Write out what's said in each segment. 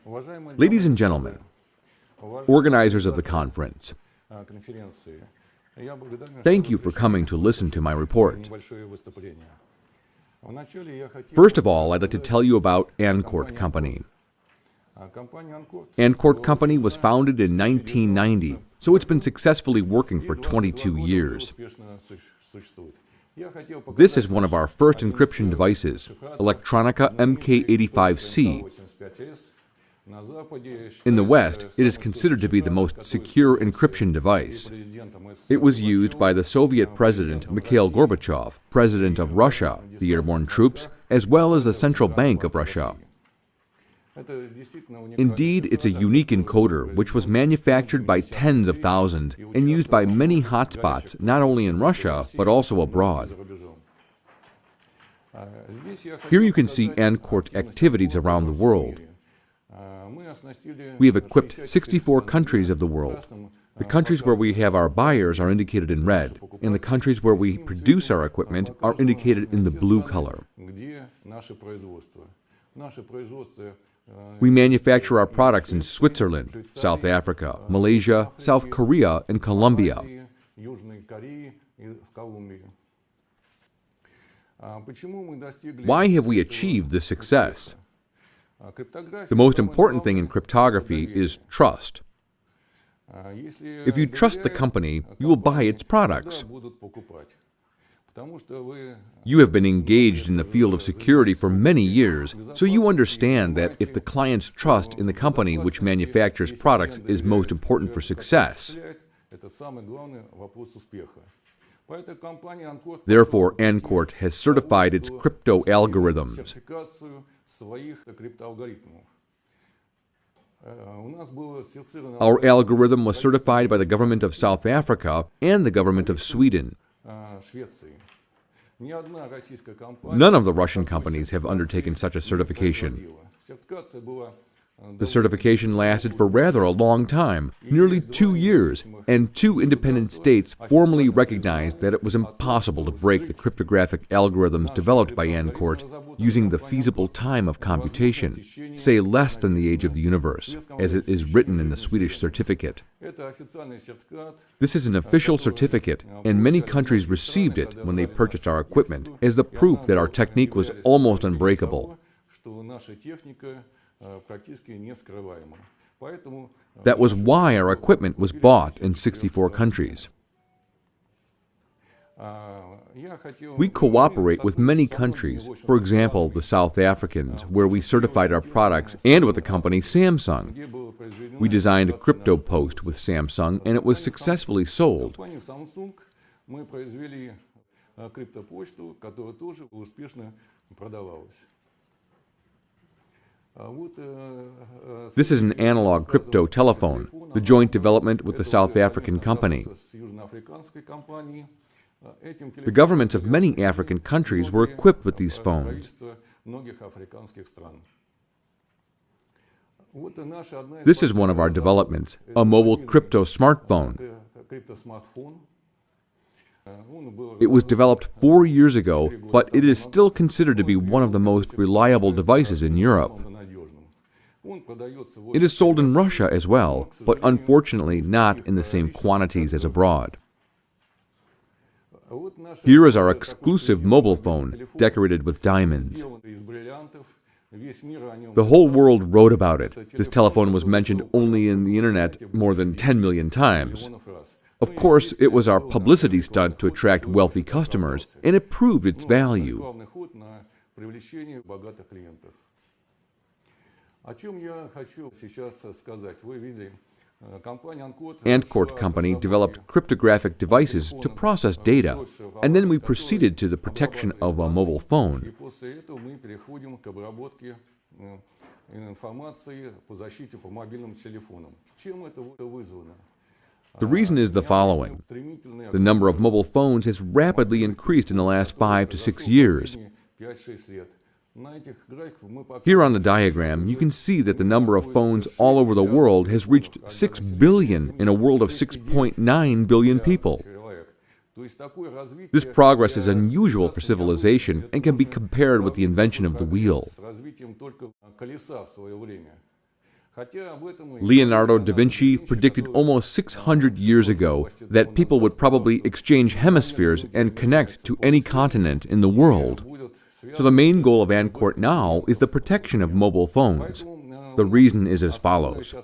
Ladies and gentlemen, organizers of the conference, thank you for coming to listen to my report. First of all, I'd like to tell you about ANCORT Company. ANCORT Company was founded in 1990, so it's been successfully working for 22 years. This is one of our first encryption devices, Electronica MK85C. In the West, it is considered to be the most secure encryption device. It was used by the Soviet President Mikhail Gorbachev, President of Russia, the airborne troops, as well as the Central Bank of Russia. Indeed, it's a unique encoder which was manufactured by tens of thousands and used by many hotspots, not only in Russia, but also abroad. Here you can see ANCORT activities around the world. We have equipped 64 countries of the world. The countries where we have our buyers are indicated in red, and the countries where we produce our equipment are indicated in the blue color. We manufacture our products in Switzerland, South Africa, Malaysia, South Korea, and Colombia. Why have we achieved this success? The most important thing in cryptography is trust. If you trust the company, you will buy its products. You have been engaged in the field of security for many years, so you understand that if the client's trust in the company which manufactures products is most important for success. Therefore, ANCORT has certified its crypto algorithms. Our algorithm was certified by the government of South Africa and the government of Sweden. None of the Russian companies have undertaken such a certification. The certification lasted for rather a long time, nearly 2 years, and 2 independent states formally recognized that it was impossible to break the cryptographic algorithms developed by ANCORT using the feasible time of computation, say less than the age of the universe, as it is written in the Swedish certificate. This is an official certificate, and many countries received it when they purchased our equipment as the proof that our technique was almost unbreakable. That was why our equipment was bought in 64 countries. We cooperate with many countries, for example, the South Africans, where we certified our products, and with the company Samsung. We designed a crypto post with Samsung, and it was successfully sold. This is an analog crypto telephone, the joint development with the South African company. The governments of many African countries were equipped with these phones. This is one of our developments, a mobile crypto smartphone. It was developed 4 years ago, but it is still considered to be one of the most reliable devices in Europe. It is sold in Russia as well, but unfortunately not in the same quantities as abroad. Here is our exclusive mobile phone, decorated with diamonds. The whole world wrote about it. This telephone was mentioned only in the internet more than 10 million times. Of course, it was our publicity stunt to attract wealthy customers, and it proved its value. ANCORT Company developed cryptographic devices to process data, and then we proceeded to the protection of a mobile phone. The reason is the following. The number of mobile phones has rapidly increased in the last 5 to 6 years. Here on the diagram, you can see that the number of phones all over the world has reached 6 billion in a world of 6.9 billion people. This progress is unusual for civilization and can be compared with the invention of the wheel. Leonardo da Vinci predicted almost 600 years ago that people would probably exchange hemispheres and connect to any continent in the world. So the main goal of ANCORT now is the protection of mobile phones. The reason is as follows.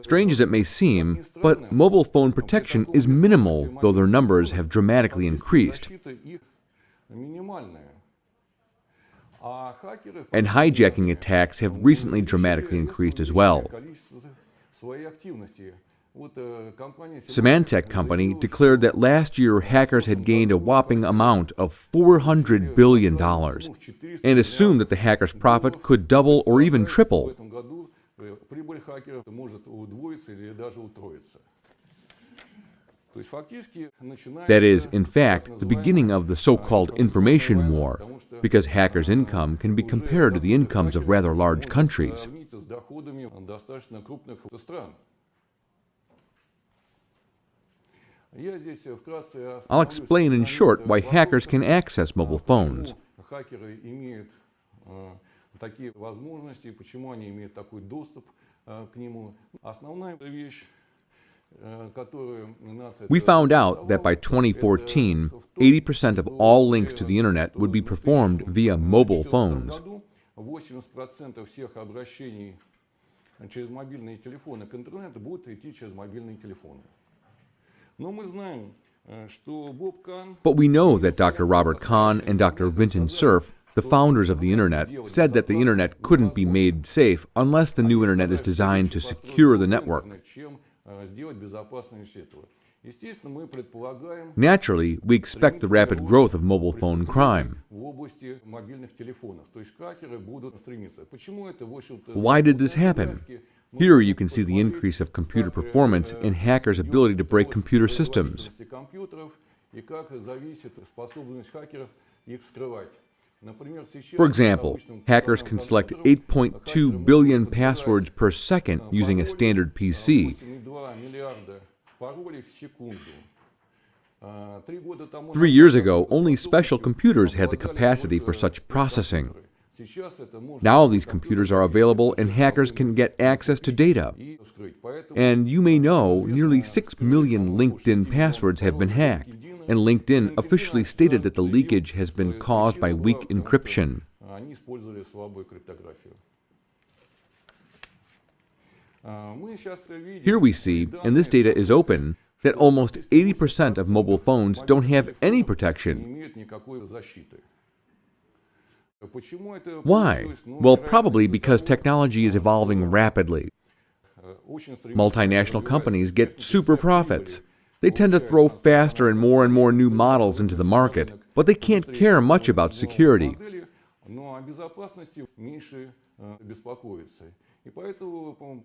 Strange as it may seem, but mobile phone protection is minimal, though their numbers have dramatically increased. And hijacking attacks have recently dramatically increased as well. Symantec company declared that last year hackers had gained a whopping amount of $400 billion and assumed that the hackers' profit could double or even triple. That is, in fact, the beginning of the so-called information war, because hackers' income can be compared to the incomes of rather large countries. I'll explain in short why hackers can access mobile phones. We found out that by 2014, 80% of all links to the internet would be performed via mobile phones. But we know that Dr. Robert Kahn and Dr. Vinton Cerf, the founders of the internet, said that the internet couldn't be made safe unless the new internet is designed to secure the network. Naturally, we expect the rapid growth of mobile phone crime. Why did this happen? Here you can see the increase of computer performance and hackers' ability to break computer systems. For example, hackers can select 8.2 billion passwords per second using a standard PC. 3 years ago, only special computers had the capacity for such processing. Now these computers are available and hackers can get access to data. And you may know, nearly 6 million LinkedIn passwords have been hacked, and LinkedIn officially stated that the leakage has been caused by weak encryption. Here we see, and this data is open, that almost 80% of mobile phones don't have any protection. Why? Well, probably because technology is evolving rapidly. Multinational companies get super profits. They tend to throw faster and more new models into the market, but they can't care much about security.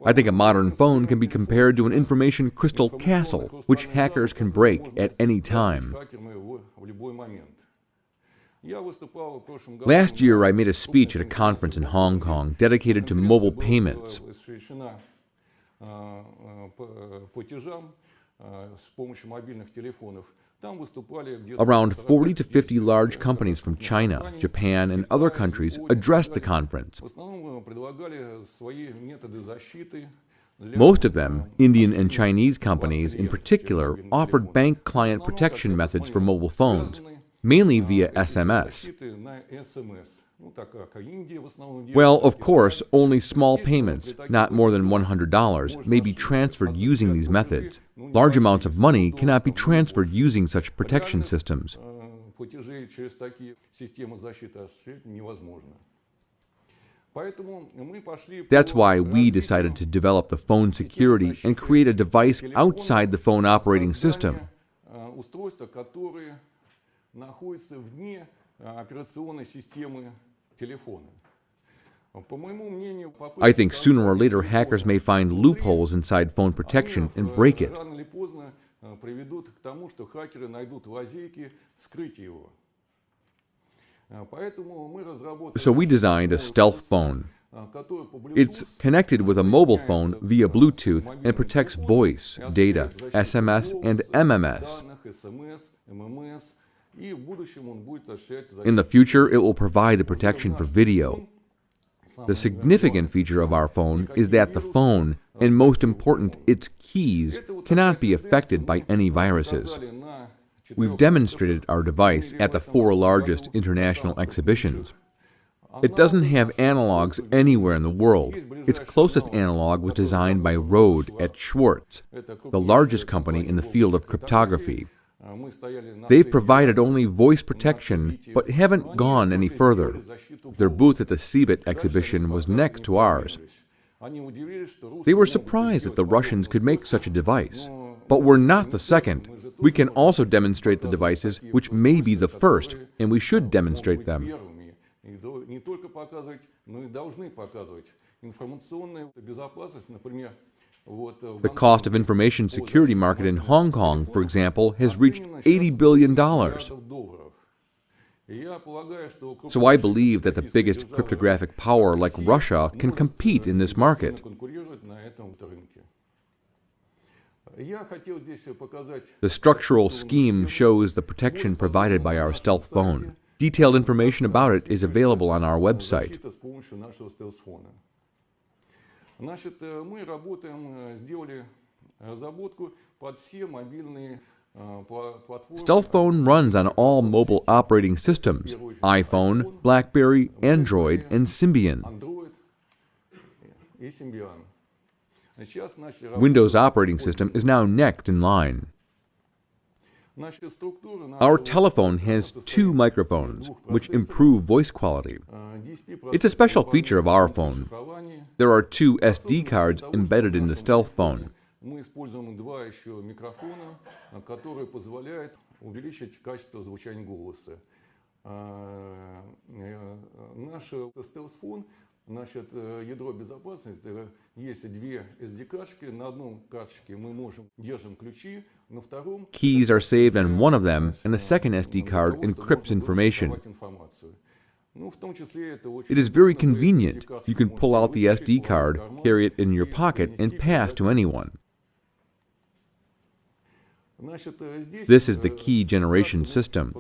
I think a modern phone can be compared to an information crystal castle, which hackers can break at any time. Last year, I made a speech at a conference in Hong Kong dedicated to mobile payments. Around 40 to 50 large companies from China, Japan, and other countries addressed the conference. Most of them, Indian and Chinese companies in particular, offered bank client protection methods for mobile phones, mainly via SMS. Well, of course, only small payments, not more than $100, may be transferred using these methods. Large amounts of money cannot be transferred using such protection systems. That's why we decided to develop the phone security and create a device outside the phone operating system. I think sooner or later hackers may find loopholes inside phone protection and break it. So we designed a stealth phone. It's connected with a mobile phone via Bluetooth and protects voice, data, SMS, and MMS. In the future, it will provide the protection for video. The significant feature of our phone is that the phone, and most important, its keys, cannot be affected by any viruses. We've demonstrated our device at the 4 largest international exhibitions. It doesn't have analogs anywhere in the world. Its closest analog was designed by Rode at Schwartz, the largest company in the field of cryptography. They've provided only voice protection, but haven't gone any further. Their booth at the CeBIT exhibition was next to ours. They were surprised that the Russians could make such a device. But we're not the second. We can also demonstrate the devices, which may be the first, and we should demonstrate them. The cost of information security market in Hong Kong, for example, has reached $80 billion. So I believe that the biggest cryptographic power like Russia can compete in this market. The structural scheme shows the protection provided by our stealth phone. Detailed information about it is available on our website. Stealth phone runs on all mobile operating systems: iPhone, BlackBerry, Android, and Symbian. Windows operating system is now next in line. Our telephone has 2 microphones, which improve voice quality. It's a special feature of our phone. There are 2 SD cards embedded in the stealth phone. Ядро безопасности есть 2 SD-карточки. На одном карточке мы держим ключи, на втором Keys are saved on one of them, and the second SD card encrypts information. It is very convenient. You can pull out the SD card, carry it in your pocket, and pass to anyone. This is the key generation system.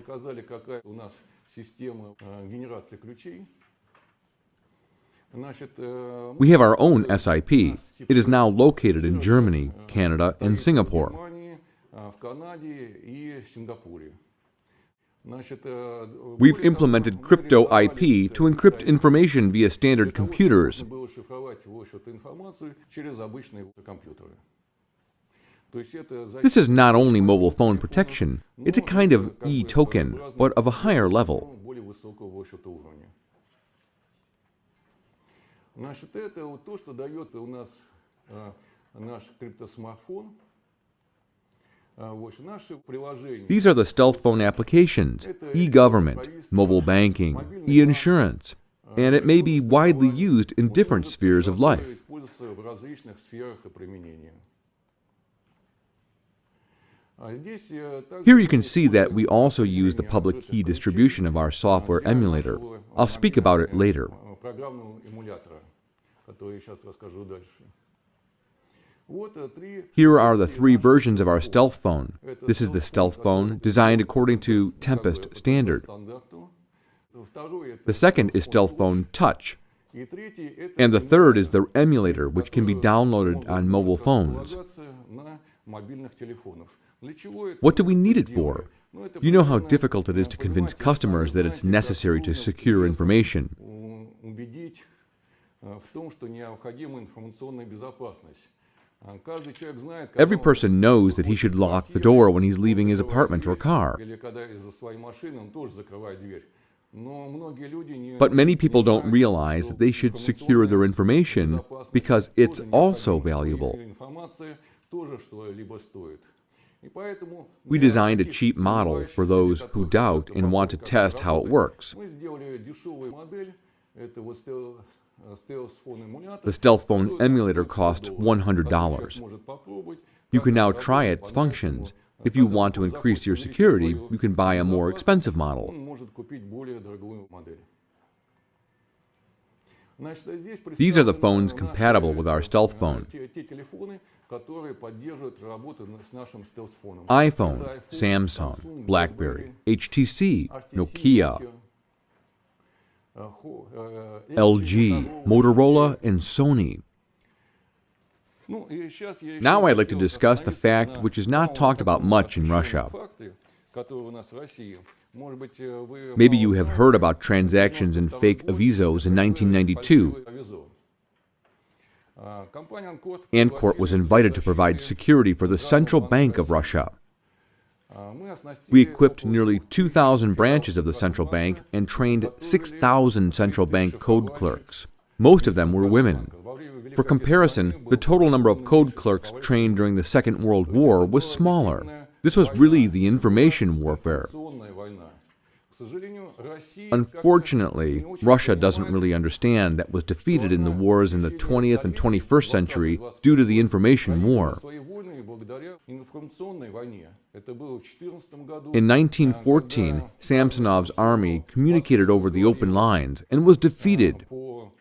We have our own SIP. It is now located in Germany, Canada, and Singapore. We've implemented crypto IP to encrypt information via standard computers. This is not only mobile phone protection, it's a kind of e-token, but of a higher level. These are the stealth phone applications: e-government, mobile banking, e-insurance, and it may be widely used in different spheres of life. Here you can see that we also use the public key distribution of our software emulator. I'll speak about it later. Here are the 3 versions of our stealth phone. This is the stealth phone, designed according to Tempest standard. The second is stealth phone Touch. And the third is the emulator, which can be downloaded on mobile phones. What do we need it for? You know how difficult it is to convince customers that it's necessary to secure information. Every person knows that he should lock the door when he's leaving his apartment or car. But many people don't realize that they should secure their information because it's also valuable. We designed a cheap model for those who doubt and want to test how it works. The stealth phone emulator costs $100. You can now try its functions. If you want to increase your security, you can buy a more expensive model. These are the phones compatible with our stealth phone. которые поддерживают работу с нашим стелс-фоном. iPhone, Samsung, BlackBerry, HTC, Nokia, LG, Motorola, and Sony. Now I'd like to discuss the fact which is not talked about much in Russia. Maybe you have heard about transactions in fake avisos in 1992. ANCORT was invited to provide security for the Central Bank of Russia. We equipped nearly 2,000 branches of the central bank and trained 6,000 central bank code clerks. Most of them were women. For comparison, the total number of code clerks trained during the Second World War was smaller. This was really the information warfare. Unfortunately, Russia doesn't really understand that was defeated in the wars in the 20th and 21st century due to the information war. In 1914, Samsonov's army communicated over the open lines and was defeated. In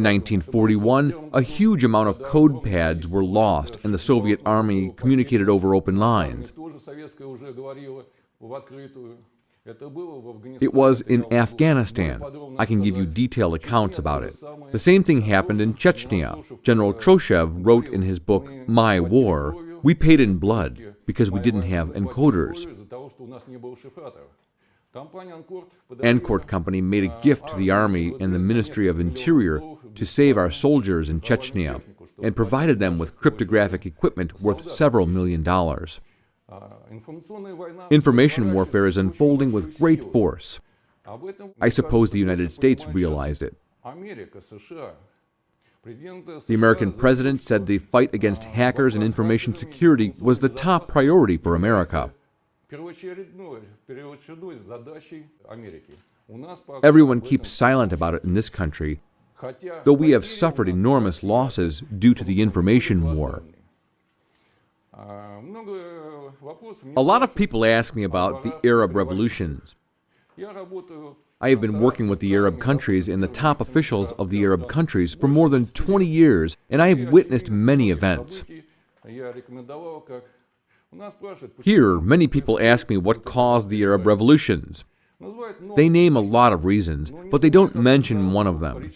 1941, a huge amount of code pads were lost and the Soviet army communicated over open lines. It was in Afghanistan. I can give you detailed accounts about it. The same thing happened in Chechnya. General Troshev wrote in his book, My War, "We paid in blood because we didn't have encoders." ANCORT Company made a gift to the Army and the Ministry of Interior to save our soldiers in Chechnya and provided them with cryptographic equipment worth several $million. Information warfare is unfolding with great force. I suppose the United States realized it. The American president said the fight against hackers and information security was the top priority for America. Everyone keeps silent about it in this country, though we have suffered enormous losses due to the information war. A lot of people ask me about the Arab revolutions. I have been working with the Arab countries and the top officials of the Arab countries for more than 20 years, and I have witnessed many events. Here, many people ask me what caused the Arab revolutions. They name a lot of reasons, but they don't mention one of them.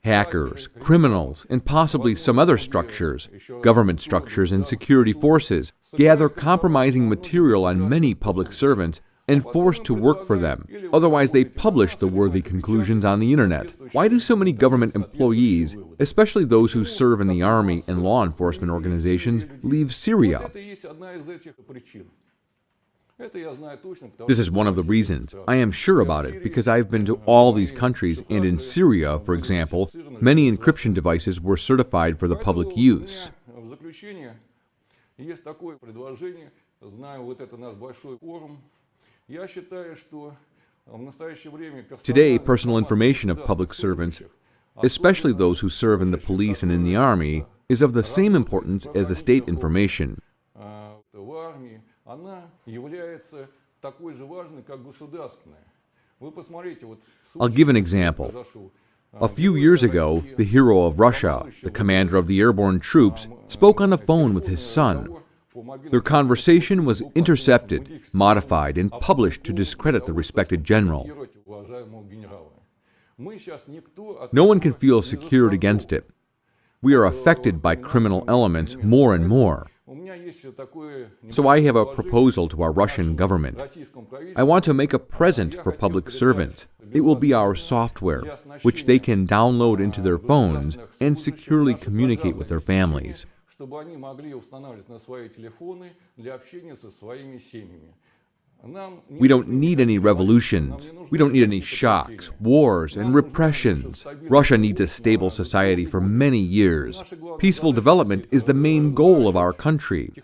Hackers, criminals, and possibly some other structures, government structures and security forces, gather compromising material on many public servants and force to work for them. Otherwise, they publish the worthy conclusions on the internet. Why do so many government employees, especially those who serve in the army and law enforcement organizations, leave Syria? This is one of the reasons. I am sure about it because I've been to all these countries, and in Syria, for example, many encryption devices were certified for the public use. Today, personal information of public servants, especially those who serve in the police and in the army, is of the same importance as the state information. I'll give an example. A few years ago, the hero of Russia, the commander of the airborne troops, spoke on the phone with his son. Their conversation was intercepted, modified, and published to discredit the respected general. No one can feel secured against it. We are affected by criminal elements more and more. So I have a proposal to our Russian government. I want to make a present for public servants. It will be our software, which they can download into their phones and securely communicate with their families. We don't need any revolutions. We don't need any shocks, wars, and repressions. Russia needs a stable society for many years. Peaceful development is the main goal of our country.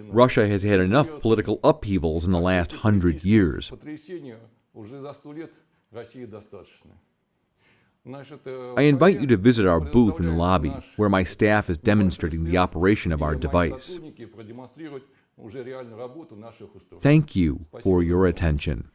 Russia has had enough political upheavals in the last 100 years. I invite you to visit our booth in the lobby, where my staff is demonstrating the operation of our device. Thank you for your attention.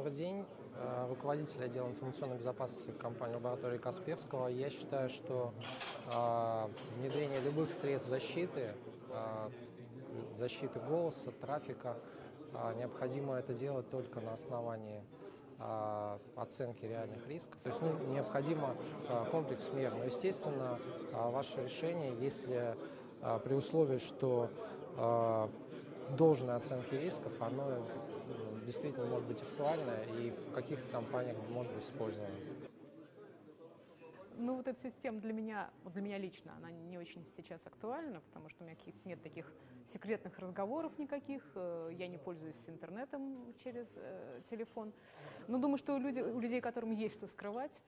Добрый день. Руководитель отдела информационной безопасности компании лаборатории Касперского. Я считаю, что внедрение любых средств защиты, защиты голоса, трафика, необходимо это делать только на основании оценки реальных рисков. То есть необходимо комплекс мер. Но, естественно, ваше решение, если при условии, что должной оценки рисков, оно действительно может быть актуально и в каких-то компаниях может быть использовано. Ну, вот эта система для меня лично, она не очень сейчас актуальна, потому что у меня нет таких секретных разговоров никаких, я не пользуюсь интернетом через телефон. Но думаю, что у людей, которым есть что скрывать,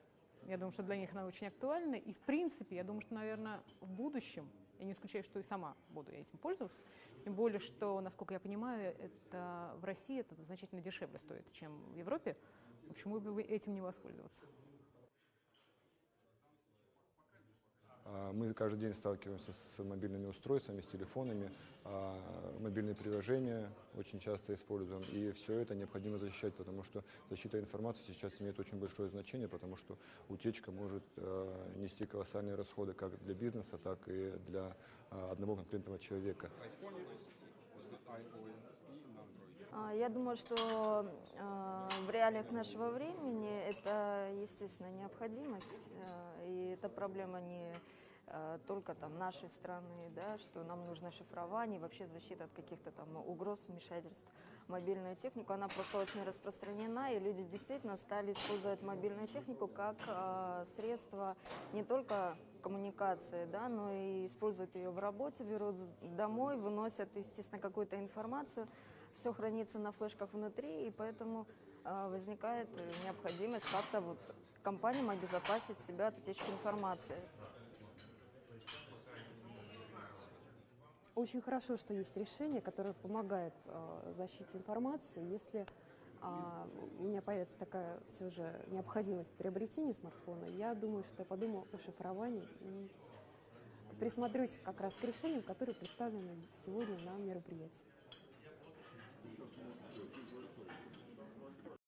я думаю, что для них она очень актуальна. И, в принципе, я думаю, что, наверное, в будущем, я не исключаю, что и сама буду этим пользоваться, тем более, что, насколько я понимаю, это в России это значительно дешевле стоит, чем в Европе. Почему бы этим не воспользоваться? Мы каждый день сталкиваемся с мобильными устройствами, с телефонами, мобильные приложения очень часто используем, и все это необходимо защищать, потому что защита информации сейчас имеет очень большое значение, потому что утечка может нести колоссальные расходы как для бизнеса, так и для одного конкретного человека. Я думаю, что в реалиях нашего времени это, естественно, необходимость, и это проблема не только там нашей страны, да, что нам нужно шифрование, вообще защита от каких-то там угроз, вмешательств. Мобильную технику, она просто очень распространена, и люди действительно стали использовать мобильную технику как средство не только коммуникации, да, но и используют ее в работе, берут домой, выносят, естественно, какую-то информацию. Все хранится на флешках внутри, и поэтому возникает необходимость как-то вот компаниям обезопасить себя от утечки информации. Очень хорошо, что есть решение, которое помогает защите информации. Если у меня появится такая все же необходимость приобретения смартфона, я думаю, что я подумаю о шифровании и присмотрюсь как раз к решениям, которые представлены сегодня на мероприятии.